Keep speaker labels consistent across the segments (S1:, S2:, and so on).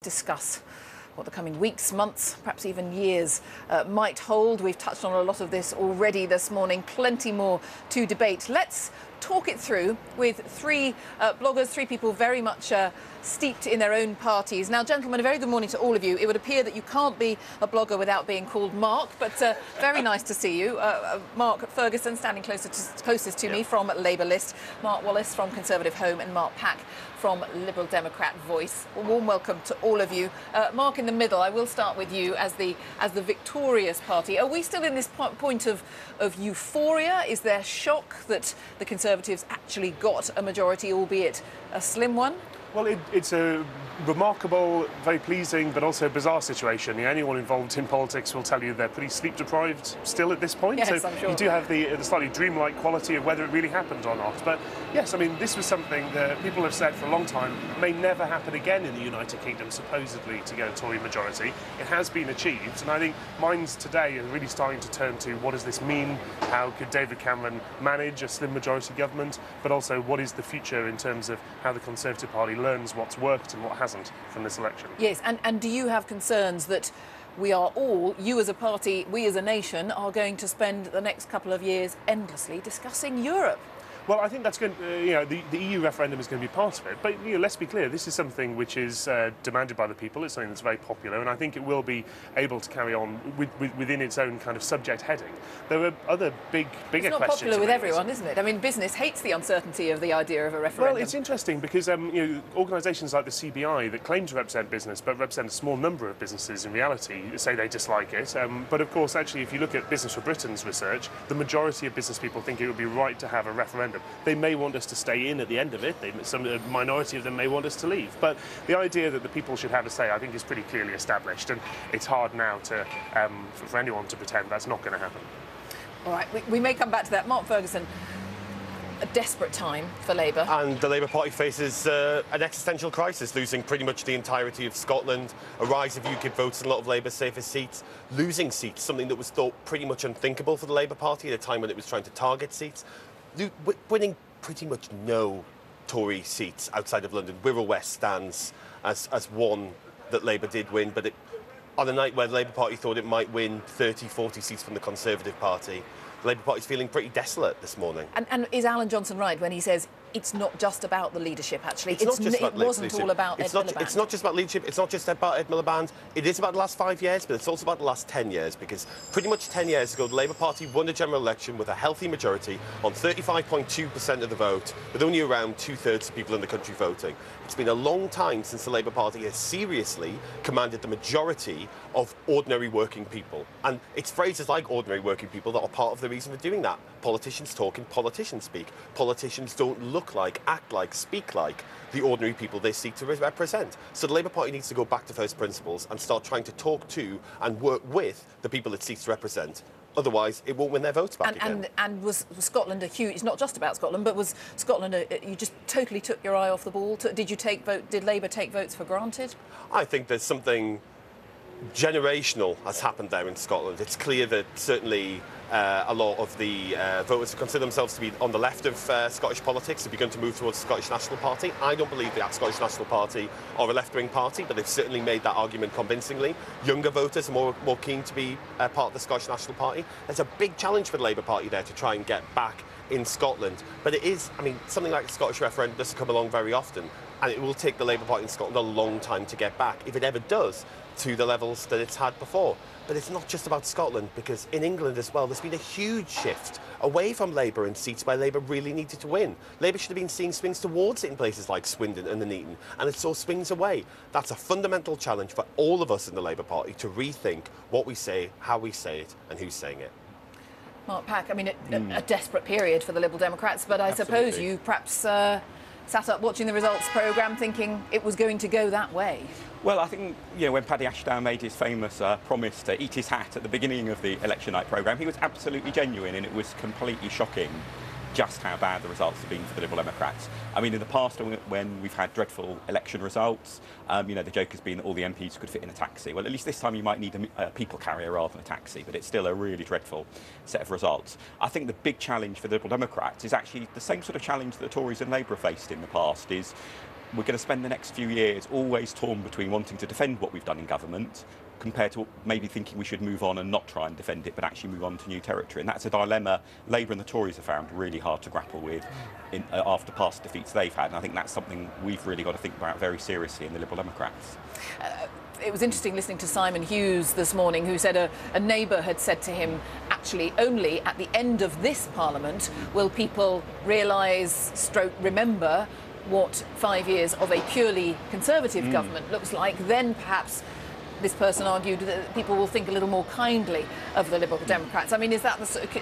S1: Discuss what the coming weeks, months, perhaps even years might hold. We've touched on a lot of this already this morning, plenty more to debate. Let's talk it through with three bloggers, three people very much steeped in their own parties. Now, gentlemen, a very good morning to all of you. It would appear that you can't be a blogger without being called Mark, but very nice to see you. Mark Ferguson, standing closest to me from Labour List, Mark Wallace from Conservative Home, and Mark Pack from Liberal Democrat Voice. A warm welcome to all of you. Mark, in the middle, I will start with you as the victorious party. Are we still in this point of euphoria? Is there shock that the Conservatives actually got a majority, albeit a slim one?
S2: Well, it's a remarkable, very pleasing, but also bizarre situation. Anyone involved in politics will tell you they're pretty sleep-deprived still at this point.
S1: Yes,
S2: so
S1: I'm sure.
S2: You do have the slightly dreamlike quality of whether it really happened or not. But yes, I mean, this was something that people have said for a long time may never happen again in the United Kingdom, supposedly, to get a Tory majority. It has been achieved, and I think minds today are really starting to turn to what does this mean? How could David Cameron manage a slim majority government? But also, what is the future in terms of how the Conservative Party learns what's worked and what hasn't from this election?
S1: Yes, and do you have concerns that we are all, you as a party, we as a nation, are going to spend the next couple of years endlessly discussing Europe?
S2: Well, I think that's going to, the EU referendum is going to be part of it. But, let's be clear, this is something which is demanded by the people. It's something that's very popular, and I think it will be able to carry on within its own kind of subject heading. There are other bigger questions.
S1: It's not popular with everyone, isn't it? I mean, business hates the uncertainty of the idea of a referendum.
S2: Well, it's interesting because, organisations like the CBI that claim to represent business but represent a small number of businesses in reality say they dislike it. But, of course, actually, if you look at Business for Britain's research, the majority of business people think it would be right to have a referendum. They may want us to stay in at the end of it. A minority of them may want us to leave. But the idea that the people should have a say, I think, is pretty clearly established. And it's hard now for anyone to pretend that's not going to happen.
S1: All right, we may come back to that. Mark Ferguson, a desperate time for Labour.
S3: And the Labour Party faces an existential crisis, losing pretty much the entirety of Scotland, a rise of UKIP votes in a lot of Labour's safest seats, losing seats, something that was thought pretty much unthinkable for the Labour Party at a time when it was trying to target seats, winning pretty much no Tory seats outside of London. Wirral West stands as one that Labour did win, but on a night where the Labour Party thought it might win 30, 40 seats from the Conservative Party, the Labour Party's feeling pretty desolate this morning.
S1: And is Alan Johnson right when he says it's not just about the leadership, actually?
S3: It wasn't
S1: all about Ed Miliband.
S3: It's not just about leadership, it's not just about Ed Miliband. It is about the last 5 years, but it's also about the last 10 years, because pretty much 10 years ago, the Labour Party won the general election with a healthy majority on 35.2% of the vote, with only around two-thirds of people in the country voting. It's been a long time since the Labour Party has seriously commanded the majority of ordinary working people. And it's phrases like ordinary working people that are part of the reason for doing that. Politicians talk in politician speak. Politicians don't look like, act like, speak like the ordinary people they seek to represent. So the Labour Party needs to go back to first principles and start trying to talk to and work with the people it seeks to represent. Otherwise, it won't win their votes back again.
S1: And was Scotland a huge... It's not just about Scotland, but was Scotland... you just totally took your eye off the ball? Did Labour take votes for granted?
S3: I think there's something generational has happened there in Scotland. It's clear that certainly a lot of the voters who consider themselves to be on the left of Scottish politics have begun to move towards the Scottish National Party. I don't believe the Scottish National Party are a left-wing party, but they've certainly made that argument convincingly. Younger voters are more keen to be part of the Scottish National Party. There's a big challenge for the Labour Party there to try and get back in Scotland. But it is, I mean, something like the Scottish referendum doesn't come along very often, and it will take the Labour Party in Scotland a long time to get back, if it ever does, to the levels that it's had before. But it's not just about Scotland, because in England as well, there's been a huge shift away from Labour in seats where Labour really needed to win. Labour should have been seeing swings towards it in places like Swindon and Nuneaton, and it saw swings away. That's a fundamental challenge for all of us in the Labour Party to rethink what we say, how we say it, and who's saying it.
S1: Mark Pack, I mean, a desperate period for the Liberal Democrats, but I suppose you perhaps sat up watching the results programme thinking it was going to go that way.
S4: Well, I think, when Paddy Ashdown made his famous promise to eat his hat at the beginning of the election night programme, he was absolutely genuine, and it was completely shocking just how bad the results have been for the Liberal Democrats. I mean, in the past, when we've had dreadful election results, the joke has been that all the MPs could fit in a taxi. Well, at least this time you might need a people carrier rather than a taxi, but it's still a really dreadful set of results. I think the big challenge for the Liberal Democrats is actually the same sort of challenge that the Tories and Labour have faced in the past, is we're going to spend the next few years always torn between wanting to defend what we've done in government compared to maybe thinking we should move on and not try and defend it, but actually move on to new territory. And that's a dilemma Labour and the Tories have found really hard to grapple with after past defeats they've had. And I think that's something we've really got to think about very seriously in the Liberal Democrats.
S1: It was interesting listening to Simon Hughes this morning, who said a neighbour had said to him, actually, only at the end of this Parliament will people realise, remember, what 5 years of a purely Conservative government looks like. Then perhaps, this person argued, that people will think a little more kindly of the Liberal Democrats. I mean, is that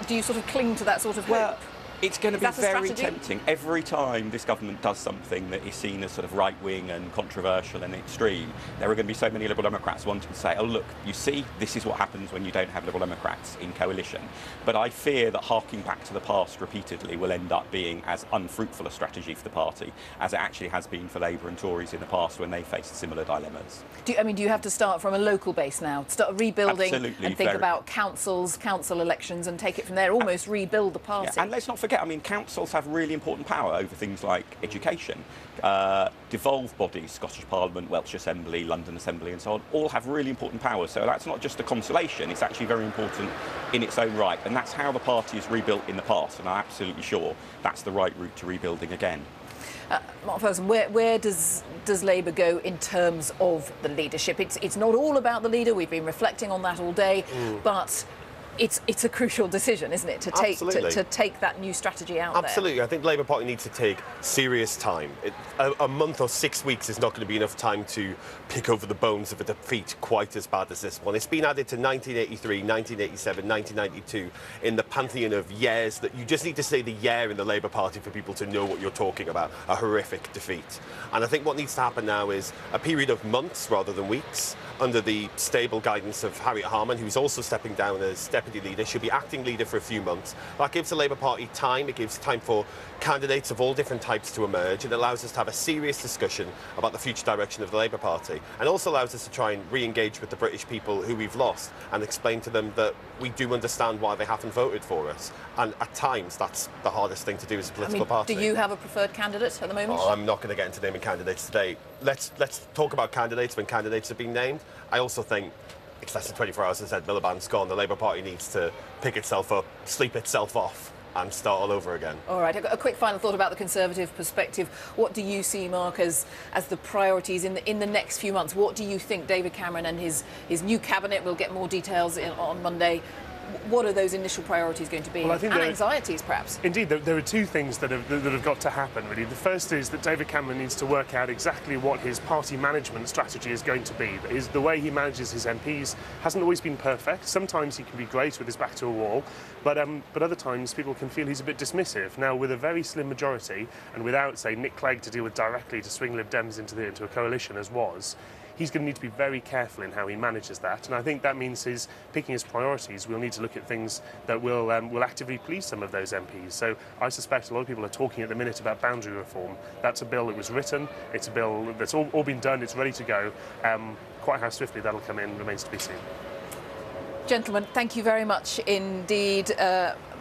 S1: do you sort of cling to that sort of hope?
S4: It's going to be very tempting. Every time this government does something that is seen as sort of right-wing and controversial and extreme, there are going to be so many Liberal Democrats wanting to say, oh, look, you see, this is what happens when you don't have Liberal Democrats in coalition. But I fear that harking back to the past repeatedly will end up being as unfruitful a strategy for the party as it actually has been for Labour and Tories in the past when they faced similar dilemmas.
S1: Do you have to start from a local base now, start rebuilding?
S4: Absolutely,
S1: and think about council elections and take it from there, almost rebuild the party?
S4: Yeah, and let's not forget, I mean, councils have really important power over things like education. Devolved bodies, Scottish Parliament, Welsh Assembly, London Assembly and so on, all have really important powers. So that's not just a consolation, it's actually very important in its own right. And that's how the party has rebuilt in the past, and I'm absolutely sure that's the right route to rebuilding again.
S1: Mark Ferguson, where does Labour go in terms of the leadership? It's not all about the leader, we've been reflecting on that all day, but it's a crucial decision, isn't it, to take that new strategy out there?
S3: Absolutely. I think the Labour Party needs to take serious time. A month or 6 weeks is not going to be enough time to pick over the bones of a defeat quite as bad as this one. It's been added to 1983, 1987, 1992 in the pantheon of years that you just need to say the year in the Labour Party for people to know what you're talking about, a horrific defeat. And I think what needs to happen now is a period of months rather than weeks under the stable guidance of Harriet Harman, who's also stepping down as deputy leader. She'll be acting leader for a few months. That gives the Labour Party time. It gives time for candidates of all different types to emerge, and allows us to have a serious discussion about the future direction of the Labour Party, and also allows us to try and re-engage with the British people who we've lost and explain to them that we do understand why they haven't voted for us. And at times, that's the hardest thing to do as a political party.
S1: Do you have a preferred candidate at the moment?
S3: I'm not going to get into naming candidates today. Let's talk about candidates when candidates have been named. I also think it's less than 24 hours since Ed Miliband's gone. The Labour Party needs to pick itself up, sleep itself off, and start all over again.
S1: All right, a quick final thought about the Conservative perspective. What do you see, Mark, as the priorities in the next few months? What do you think David Cameron and his new cabinet, we'll get more details on Monday, what are those initial priorities going to be?
S2: Well, I think
S1: and anxieties, perhaps?
S2: Indeed, there are two things that have got to happen, really. The first is that David Cameron needs to work out exactly what his party management strategy is going to be. The way he manages his MPs hasn't always been perfect. Sometimes he can be great with his back to a wall, but other times people can feel he's a bit dismissive. Now, with a very slim majority, and without, say, Nick Clegg to deal with directly to swing Lib Dems into a coalition, as was, he's going to need to be very careful in how he manages that, and I think that means picking his priorities. We'll need to look at things that will actively please some of those MPs. So I suspect a lot of people are talking at the minute about boundary reform. That's a bill that was written, it's a bill that's all been done, it's ready to go. Quite how swiftly that'll come in remains to be seen.
S1: Gentlemen, thank you very much indeed.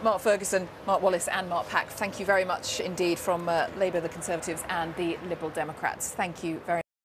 S1: Mark Ferguson, Mark Wallace and Mark Pack, thank you very much indeed from Labour, the Conservatives and the Liberal Democrats. Thank you very much.